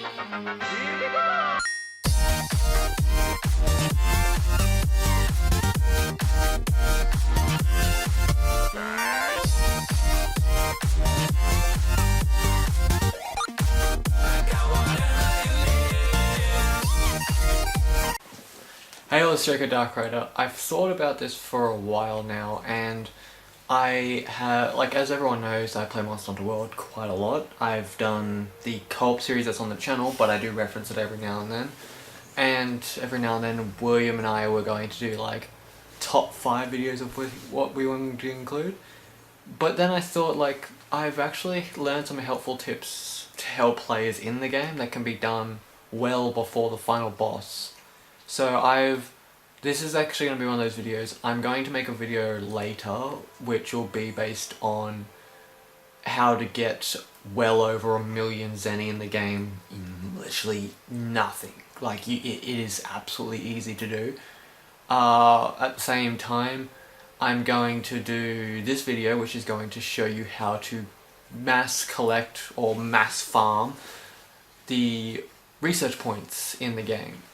Hey, it's Joker Dark Rider. I've thought about this for a while now, and I have, like, as everyone knows, I play Monster Hunter World quite a lot. I've done the co-op series that's on the channel, but I do reference it every now and then. And every now and then, William and I were going to do, like, top 5 videos of what we wanted to include. But then I thought, like, I've actually learned some helpful tips to help players in the game that can be done well before the final boss. So this is actually going to be one of those videos. I'm going to make a video later which will be based on how to get well over 1 million Xeni in the game in literally nothing. Like, it is absolutely easy to do. At the same time, I'm going to do this video which is going to show you how to mass collect or mass farm the research points in the game.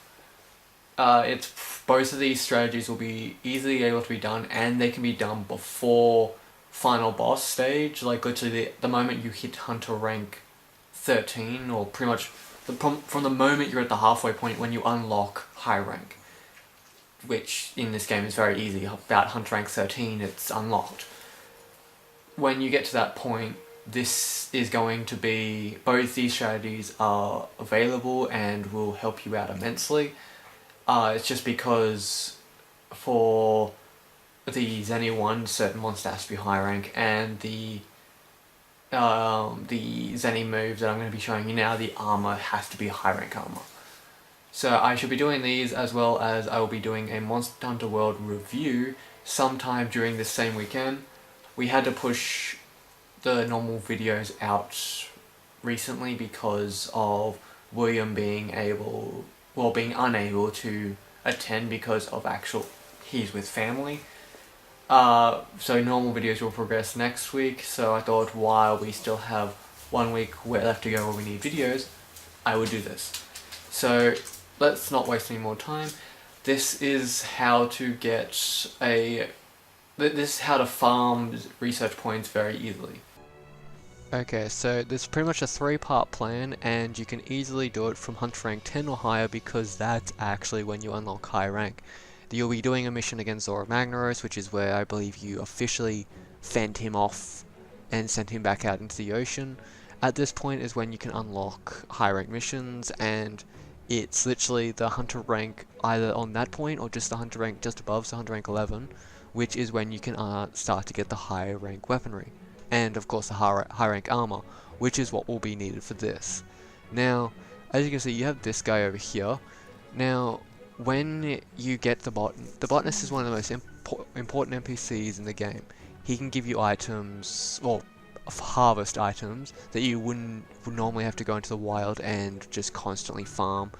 Both of these strategies will be easily able to be done, and they can be done before final boss stage. Like, literally the moment you hit Hunter rank 13, or pretty much from the moment you're at the halfway point when you unlock high rank, which in this game is very easy. About Hunter rank 13 it's unlocked. When you get to that point, this is going to be, both these strategies are available and will help you out immensely. It's just because for the Xeno one, certain monster has to be high rank, and the Xeno moves that I'm going to be showing you now, the armor has to be high rank armor. So I should be doing these, as well as I will be doing a Monster Hunter World review sometime during this same weekend. We had to push the normal videos out recently because of William being unable to attend because of he's with family. So normal videos will progress next week, so I thought while we still have 1 week left to go where we need videos, I would do this. So let's not waste any more time. This is how to farm research points very easily. Okay, so this is pretty much a 3-part plan, and you can easily do it from Hunter rank 10 or higher, because that's actually when you unlock high rank. You'll be doing a mission against Zora Magnaros, which is where I believe you officially fend him off and send him back out into the ocean. At this point is when you can unlock high rank missions, and it's literally the Hunter rank either on that point or just the Hunter rank just above, so Hunter rank 11, which is when you can start to get the higher rank weaponry. And of course the high rank armor, which is what will be needed for this. Now, as you can see, you have this guy over here. Now, when you get the botanist is one of the most important NPCs in the game. He can give you items, or harvest items, that you would normally have to go into the wild and just constantly farm.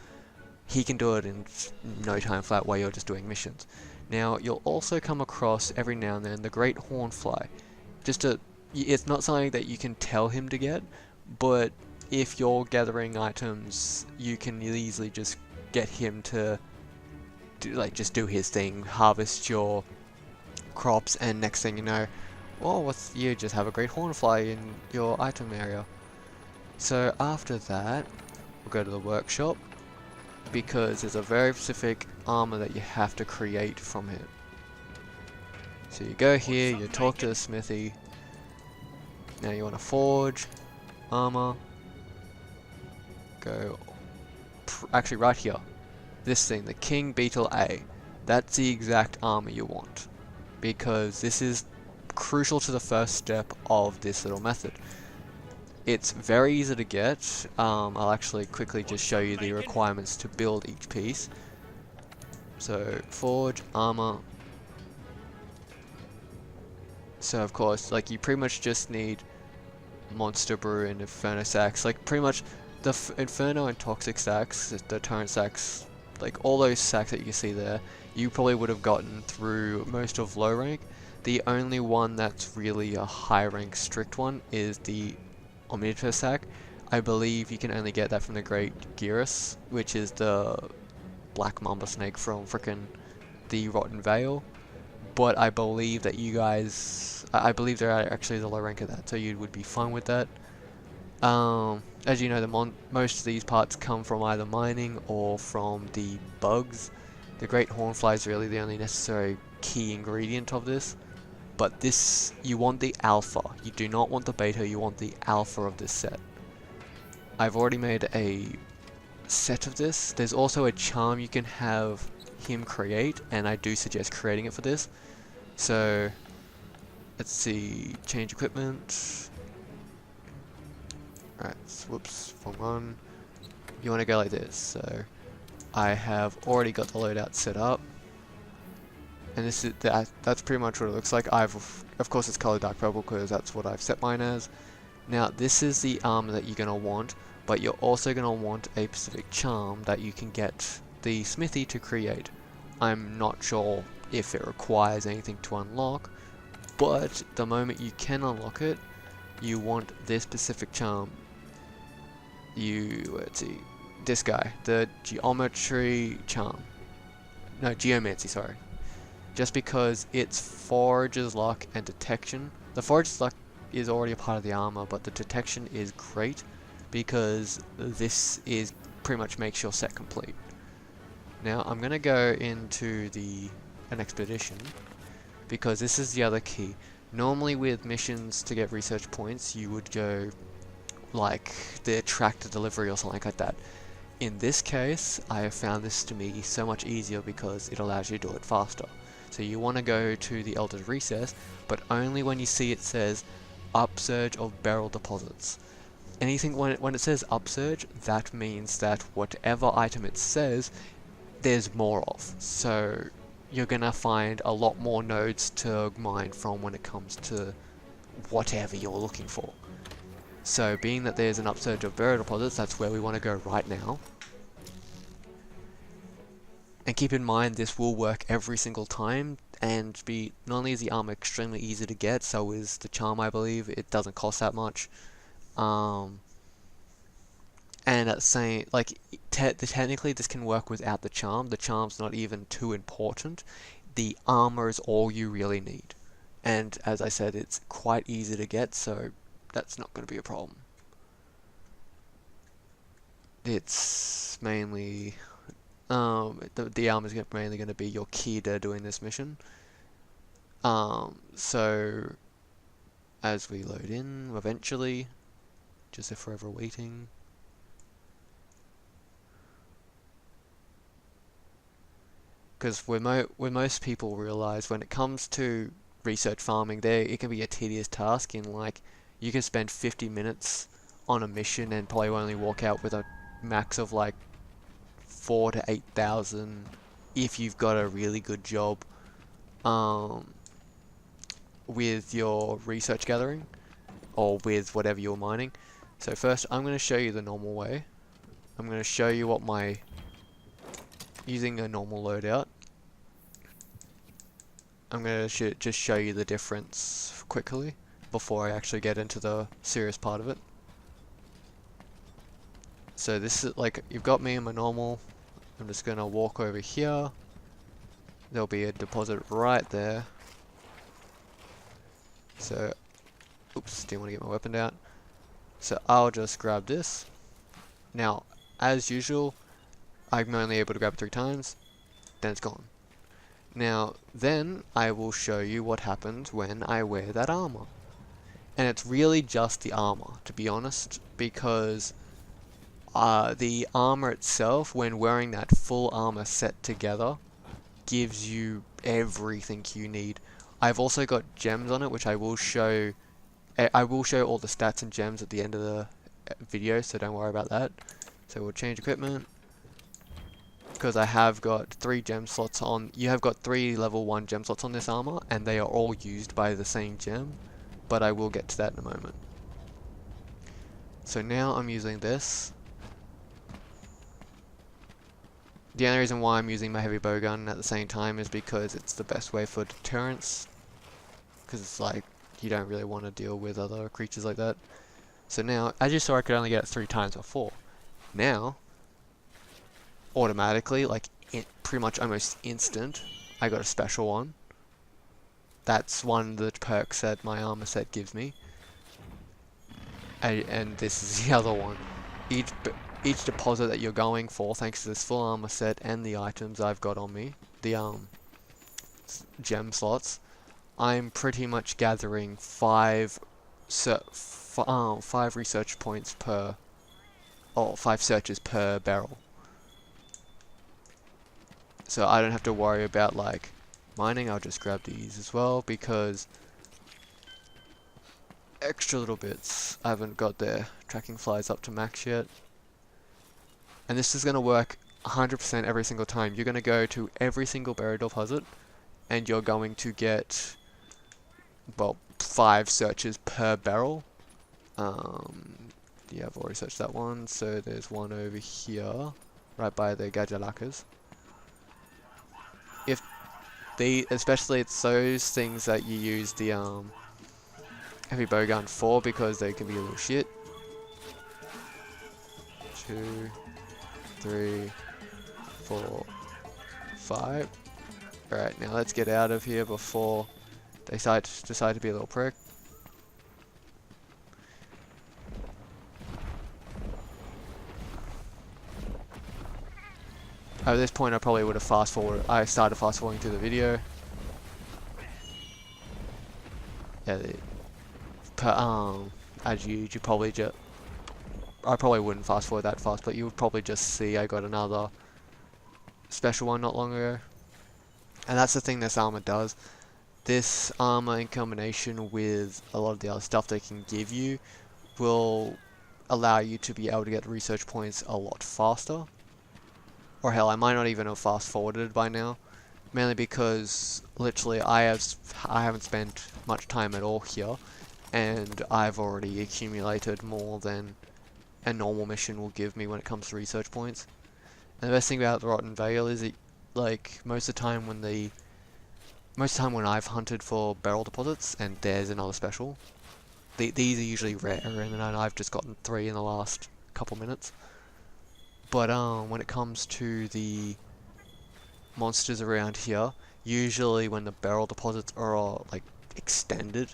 He can do it in no time flat while you're just doing missions. Now, you'll also come across every now and then the Great Hornfly. It's not something that you can tell him to get, but if you're gathering items, you can easily just get him to just do his thing, harvest your crops, and next thing you know, you just have a Great Hornfly in your item area. So after that, we'll go to the workshop, because there's a very specific armor that you have to create from him. So you go here, you talk to the smithy. Now you want to forge armor. Go actually right here. This thing, the King Beetle A. That's the exact armor you want, because this is crucial to the first step of this little method. It's very easy to get. I'll actually quickly just show you the requirements to build each piece. So forge armor. So of course, like, you pretty much just need Monster Brew and Inferno sacks. Like, pretty much the Inferno and Toxic sacks, the Torrent sacks, like all those sacks that you see there, you probably would have gotten through most of low rank. The only one that's really a high rank strict one is the Omnitor sack. I believe you can only get that from the Great Gearus, which is the black mamba snake from frickin' the Rotten Vale. But I believe that you guys, I believe there are actually the low rank of that, so you would be fine with that. As you know, most of these parts come from either mining or from the bugs. The Great Hornfly is really the only necessary key ingredient of this. But this, you want the alpha. You do not want the beta, you want the alpha of this set. I've already made a set of this. There's also a charm you can have him create, and I do suggest creating it for this. So, let's see, change equipment. Alright, whoops, wrong one. You want to go like this. So, I have already got the loadout set up. And this is that's pretty much what it looks like. Of course it's colored dark purple because that's what I've set mine as. Now this is the armor that you're going to want, but you're also going to want a specific charm that you can get the smithy to create. I'm not sure if it requires anything to unlock, but the moment you can unlock it, you want this specific charm. Let's see, this guy, the geometry charm. No, geomancy, sorry. Just because it's Forager's Luck and Detection. The Forager's Luck is already a part of the armor, but the Detection is great because this is pretty much makes your set complete. Now I'm gonna go into an expedition because this is the other key. Normally with missions to get research points, you would go like the tractor delivery or something like that. In this case, I have found this to be so much easier because it allows you to do it faster. So you want to go to the Elder's Recess, but only when you see it says upsurge of beryl deposits. Anything when it says upsurge, that means that whatever item it says, there's more of. So you're gonna find a lot more nodes to mine from when it comes to whatever you're looking for. So being that there's an upsurge of beryl deposits, that's where we want to go right now. And keep in mind, this will work every single time, and not only is the armor extremely easy to get, so is the charm, I believe. It doesn't cost that much. And at the same, like, technically this can work without the charm. The charm's not even too important. The armor is all you really need. And as I said, it's quite easy to get, so that's not going to be a problem. It's mainly... the armor is mainly going to be your key to doing this mission. So as we load in, eventually, just if forever waiting. Because when most people realize when it comes to research farming, it can be a tedious task. In like, you can spend 50 minutes on a mission and probably only walk out with a max of like 4,000 to 8,000 if you've got a really good job with your research gathering or with whatever you're mining. So first I'm going to show you the normal way. I'm going to show you what using a normal loadout. I'm going to just show you the difference quickly before I actually get into the serious part of it. So this is like, you've got me in my normal. I'm just going to walk over here. There'll be a deposit right there. So, oops, didn't want to get my weapon out. So I'll just grab this. Now, as usual, I'm only able to grab it 3 times, then it's gone. Now, then I will show you what happens when I wear that armor. And it's really just the armor, to be honest, because the armor itself, when wearing that full armor set together, gives you everything you need. I've also got gems on it, which I will show. I will show all the stats and gems at the end of the video, so don't worry about that. So we'll change equipment, because I have got 3 gem slots on. You have got 3 level 1 gem slots on this armor, and they are all used by the same gem, but I will get to that in a moment. So now I'm using this. The only reason why I'm using my heavy bowgun at the same time is because it's the best way for deterrence. Because it's like, you don't really want to deal with other creatures like that. So now, as you saw, I could only get it 3 times before. Now, automatically, like pretty much almost instant, I got a special one. That's one of the perks that my armor set gives me. And this is the other one. Each deposit that you're going for, thanks to this full armor set and the items I've got on me, the gem slots, I'm pretty much gathering 5 research points per, or 5 searches per barrel. So I don't have to worry about like mining. I'll just grab these as well because extra little bits. I haven't got their tracking flies up to max yet. And this is going to work 100% every single time. You're going to go to every single buried deposit and you're going to get, well, 5 searches per barrel. Yeah, I've already searched that one. So there's one over here, right by the Gajalakas. Especially it's those things that you use the heavy bowgun for because they can be a little shit. 2, 3, 4, 5. Alright, now let's get out of here before they decide to be a little prick. At this point I probably would have I started fast forwarding through the video. Yeah, as you probably just, I probably wouldn't fast forward that fast, but you would probably just see I got another special one not long ago. And that's the thing this armor does. This armor in combination with a lot of the other stuff they can give you will allow you to be able to get research points a lot faster. Or hell, I might not even have fast forwarded by now. Mainly because literally I haven't spent much time at all here, and I've already accumulated more than a normal mission will give me when it comes to research points. And the best thing about the Rotten Vale is it, like, most of the time when I've hunted for barrel deposits, and there's another special, these are usually rare, and then I've just gotten 3 in the last couple minutes. But when it comes to the monsters around here, usually when the barrel deposits are like extended,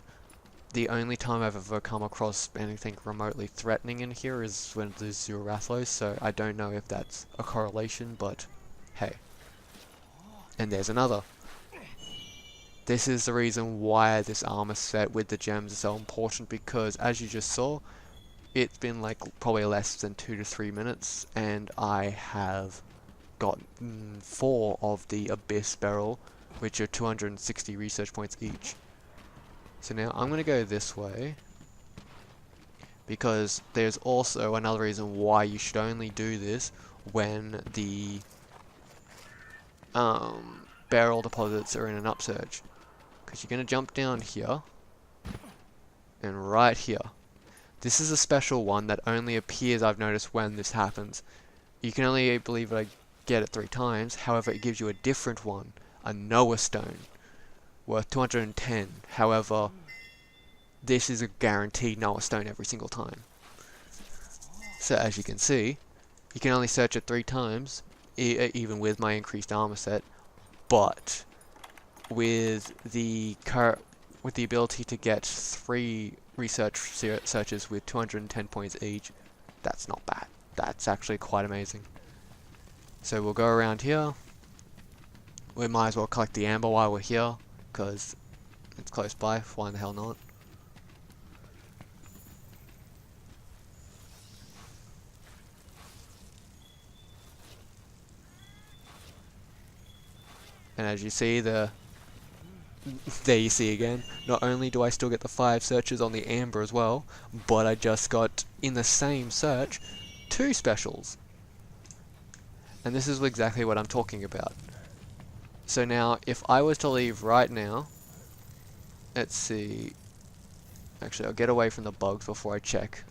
the only time I've ever come across anything remotely threatening in here is when there's 0 Rathlos, so I don't know if that's a correlation, but hey. And there's another. This is the reason why this armor set with the gems is so important, because as you just saw, it's been like probably less than 2 to 3 minutes, and I have got 4 of the Abyss barrel, which are 260 research points each. So now I'm going to go this way, because there's also another reason why you should only do this when the barrel deposits are in an upsurge. Because you're going to jump down here, and right here. This is a special one that only appears, I've noticed, when this happens. You can only, believe it, I get it 3 times, however it gives you a different one, a Noah stone, worth 210. However, this is a guaranteed Noah stone every single time. So as you can see, you can only search it 3 times, even with my increased armor set, but with the ability to get 3 research searches with 210 points each, that's not bad. That's actually quite amazing. So we'll go around here. We might as well collect the amber while we're here, because it's close by. Why the hell not? And as you see, there you see again, not only do I still get the 5 searches on the amber as well, but I just got, in the same search, 2 specials. And this is exactly what I'm talking about. So now, if I was to leave right now, let's see, actually I'll get away from the bugs before I check,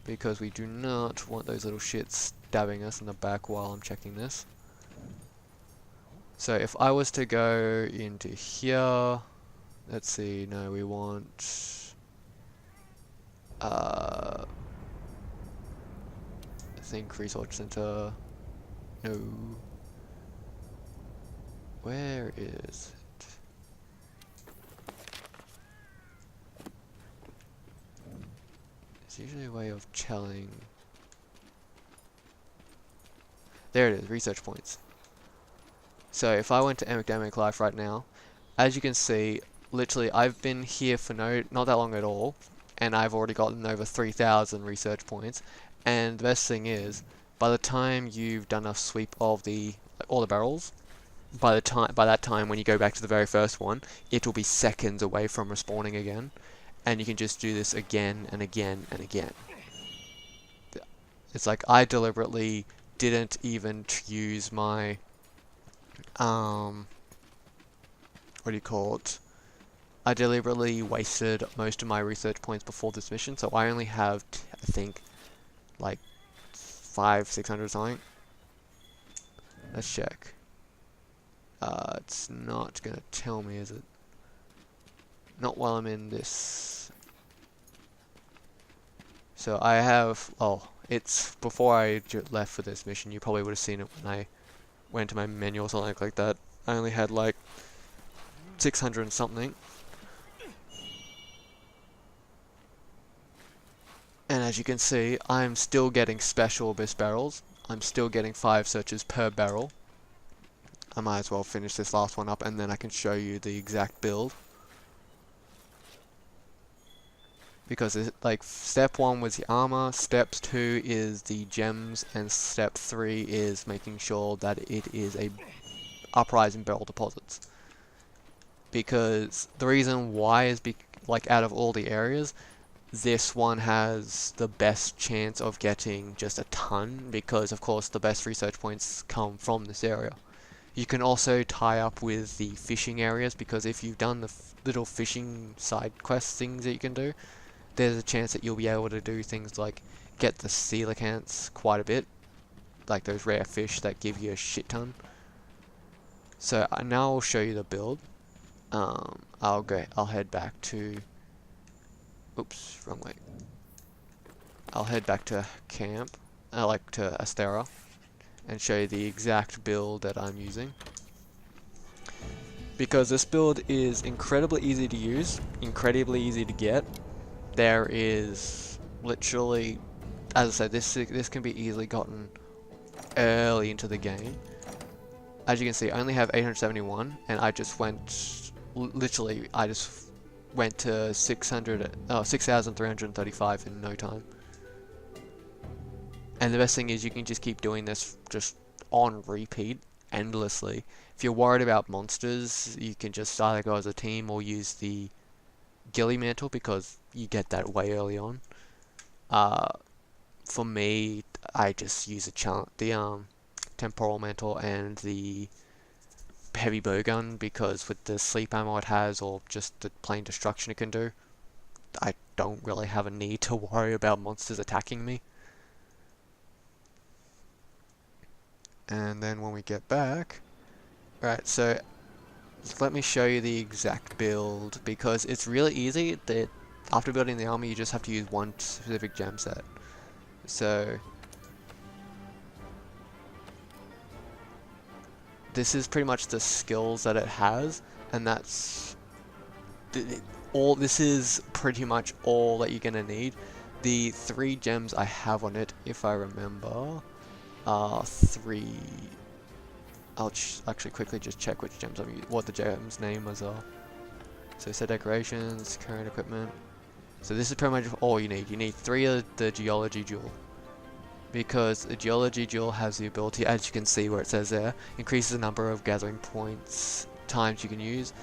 because we do not want those little shits stabbing us in the back while I'm checking this. So if I was to go into here, let's see, no, we want I think Research Center. No. Where is it? There's usually a way of telling. There it is, research points. So if I went to Academic Life right now, as you can see, literally I've been here for not that long at all, and I've already gotten over 3,000 research points. And the best thing is, by the time you've done a sweep of all the barrels, by that time when you go back to the very first one, it will be seconds away from respawning again, and you can just do this again and again and again. It's like I deliberately didn't even use my what do you call it? I deliberately wasted most of my research points before this mission, so I only have I think like 500-600 something. Let's check. It's not gonna tell me, is it? Not while I'm in this. So I have, it's before I left for this mission. You probably would have seen it when I went to my menu or something like that. I only had like 600 and something. And as you can see, I'm still getting special abyss barrels. I'm still getting 5 searches per barrel. I might as well finish this last one up and then I can show you the exact build. Because like step 1 was the armor, step 2 is the gems, and step 3 is making sure that it is a uprising barrel deposits. Because the reason why is like out of all the areas, this one has the best chance of getting just a ton, because of course the best research points come from this area. You can also tie up with the fishing areas, because if you've done the little fishing side quest things that you can do, there's a chance that you'll be able to do things like get the coelacanths quite a bit, like those rare fish that give you a shit ton. So now I'll show you the build. I'll head back to, oops, wrong way. I'll head back to camp, like to Astera, and show you the exact build that I'm using. Because this build is incredibly easy to use, incredibly easy to get. There is literally, as I said, this can be easily gotten early into the game. As you can see, I only have 871, and I just went, literally, I just went to 6,335 in no time. And the best thing is you can just keep doing this just on repeat endlessly. If you're worried about monsters, you can just either go as a team or use the Ghillie Mantle, because you get that way early on. For me, I just use the Temporal Mantle and the Heavy Bowgun, because with the sleep ammo it has, or just the plain destruction it can do, I don't really have a need to worry about monsters attacking me. And then when we get back, right, so let me show you the exact build, because it's really easy. That after building the armor, you just have to use one specific gem set. So this is pretty much the skills that it has, and that's all. This is pretty much all that you're gonna need. The 3 gems I have on it, if I remember, are 3. I'll actually quickly just check which gems I'm using, what the gem's name was. So set decorations, current equipment. So this is pretty much all you need. You need 3 of the geology jewel, because the geology jewel has the ability, as you can see where it says there, increases the number of gathering points times you can use.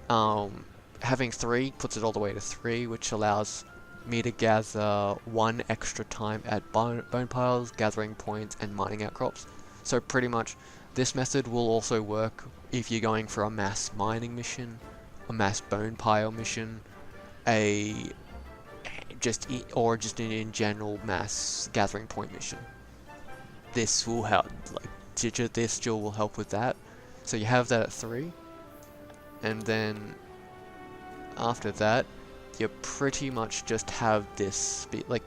Having 3 puts it all the way to 3, which allows me to gather 1 extra time at bone piles, gathering points, and mining outcrops. So pretty much this method will also work if you're going for a mass mining mission, a mass bone pile mission, or just in general mass gathering point mission. This will help, this jewel will help with that. So you have that at 3, and then after that, you pretty much just have this, like,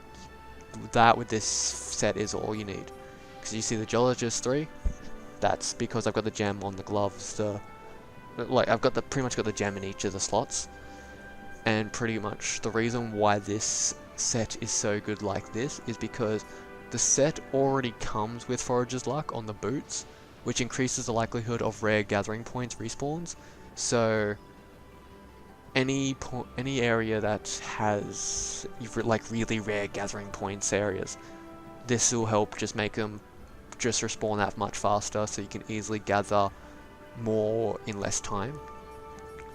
that with this set is all you need. Because you see the Geologist 3, that's because I've got the gem on the gloves, like, I've got pretty much got the gem in each of the slots. And pretty much the reason why this set is so good like this is because the set already comes with Forager's Luck on the boots, which increases the likelihood of rare gathering points respawns. So any area that has like really rare gathering points areas, this will help just make them just respawn that much faster, so you can easily gather more in less time.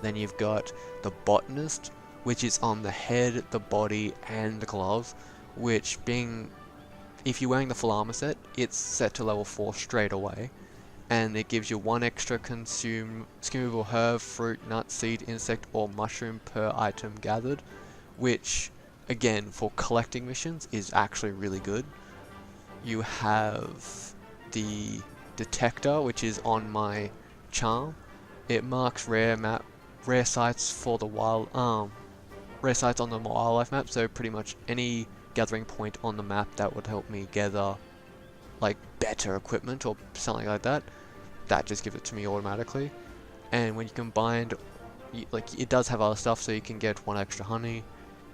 Then you've got the Botanist, which is on the head, the body, and the gloves, which being, if you're wearing the full armor set, it's set to level 4 straight away, and it gives you 1 extra consumable herb, fruit, nut, seed, insect, or mushroom per item gathered, which, again, for collecting missions is actually really good. You have the Detector, which is on my charm. It marks rare sites for the rare sites on the wildlife map, so pretty much any gathering point on the map that would help me gather like better equipment or something like that, that just gives it to me automatically. And when you combine, like, it does have other stuff, so you can get 1 extra honey.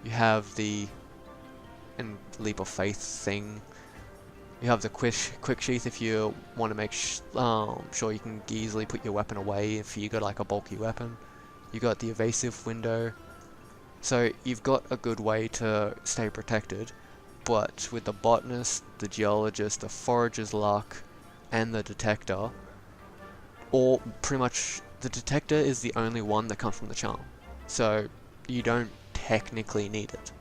You have the leap of faith thing. You have the quick sheath if you want to make sure you can easily put your weapon away if you got like a bulky weapon. You got the evasive window. So you've got a good way to stay protected, but with the Botanist, the Geologist, the Forager's Luck, and the Detector, or pretty much the Detector is the only one that comes from the charm, so you don't technically need it.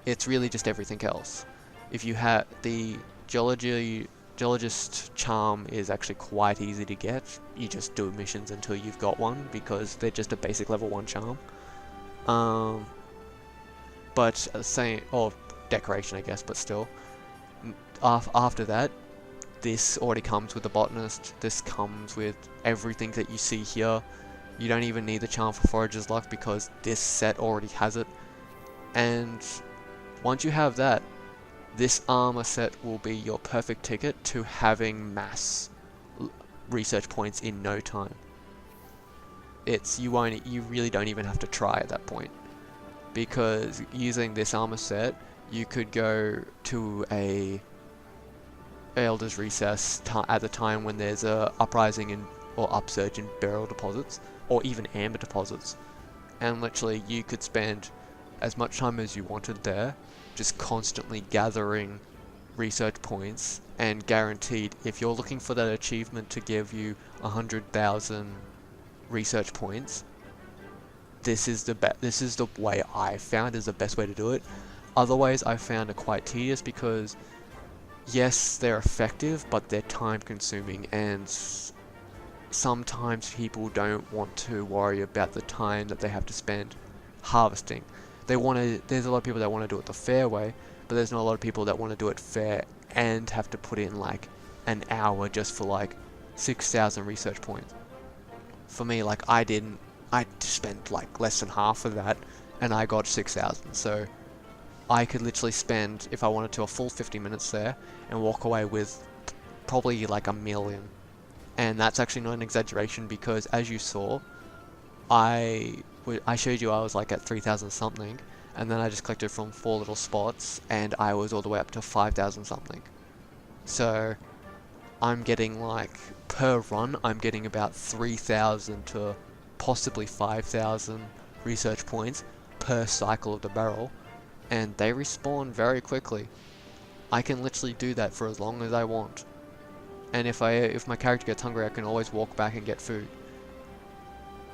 It's really just everything else. If you have the Geologist charm is actually quite easy to get. You just do missions until you've got one, because they're just a basic level 1 charm. But or decoration, I guess, but still. After that, this already comes with the Botanist. This comes with everything that you see here. You don't even need the charm for Forager's Luck because this set already has it. And once you have that, this armor set will be your perfect ticket to having mass research points in no time. You really don't even have to try at that point, because using this armor set, you could go to a Elder's Recess at the time when there's a uprising or upsurge in burial deposits, or even amber deposits, and literally you could spend as much time as you wanted there, just constantly gathering research points, and guaranteed, if you're looking for that achievement to give you 100,000 research points, this is the way I found is the best way to do it. Otherwise, I found it quite tedious because, yes, they're effective, but they're time consuming, and sometimes people don't want to worry about the time that they have to spend harvesting. There's a lot of people that want to do it the fair way, but there's not a lot of people that want to do it fair and have to put in like an hour just for like 6,000 research points. For me, like, I spent like less than half of that and I got 6,000, so I could literally spend, if I wanted to, a full 50 minutes there and walk away with probably like 1 million. And that's actually not an exaggeration, because as you saw, I showed you I was like at 3,000 something, and then I just collected from 4 little spots and I was all the way up to 5,000 something. So I'm getting like, per run, I'm getting about 3,000 to possibly 5,000 research points per cycle of the barrel, and they respawn very quickly. I can literally do that for as long as I want, and if my character gets hungry, I can always walk back and get food.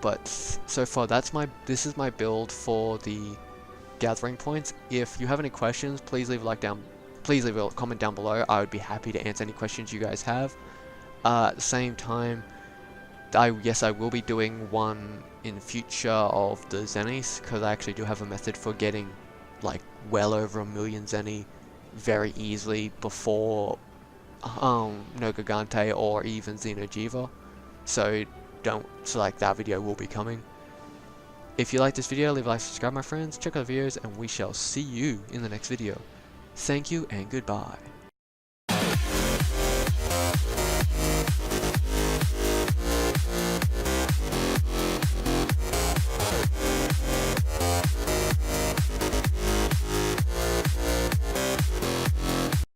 But so far, this is my build for the gathering points. If you have any questions, please leave a comment down below. I would be happy to answer any questions you guys have. At the same time, I will be doing one in future of the Zennies, because I actually do have a method for getting like well over 1 million Zenny very easily before No Gigante or even Xeno. So like that video will be coming. If you like this video, leave a like, subscribe my friends, check out the videos, and we shall see you in the next video. Thank you and goodbye.